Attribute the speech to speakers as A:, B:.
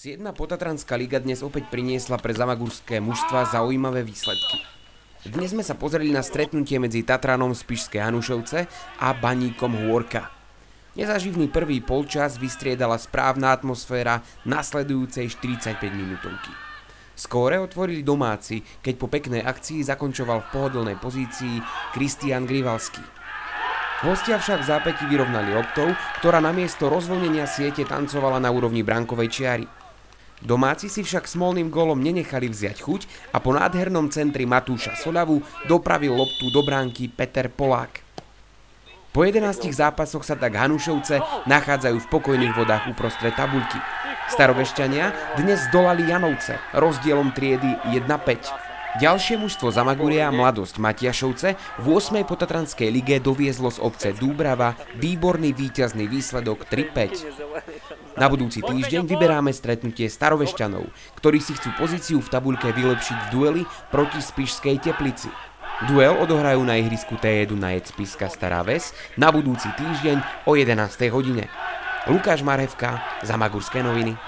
A: 7. potatranská liga dnes opäť priniesla pre zamagurské mužstva zaujímavé výsledky. Dnes sme sa pozreli na stretnutie medzi Tatranom Spišské Hanušovce a Baníkom Hôrka. Nezaživný prvý polčas vystriedala správna atmosféra nasledujúcej 45 minútovky. Skóre otvorili domáci, keď po peknej akcii zakončoval v pohodlnej pozícii Kristián Grivalský. Hostia však v zápäti vyrovnali loptou, ktorá namiesto rozvlnenia siete tancovala na úrovni bránkovej čiary. Domáci si však smolným gólom nenechali vziať chuť a po nádhernom centri Matúša Soľavu dopravil loptu do bránky Peter Polák. Po 11 zápasoch sa tak Hanušovce nachádzajú v pokojných vodách uprostred tabuľky. Starovešťania dnes zdolali Janovce rozdielom triedy 1-5. Ďalšie mužstvo Zamaguria, Mladosť Matiašovce, v 8. potatranskej lige doviezlo z obce Dúbrava výborný víťazný výsledok 3-5. Na budúci týždeň vyberáme stretnutie Starovešťanov, ktorí si chcú pozíciu v tabuľke vylepšiť v dueli proti Spišskej Teplici. Duel odohrajú na ihrisku T1 Dunajec Spišská Stará Ves na budúci týždeň o 11. hodine. Lukáš Marhevka, Zamagurské noviny.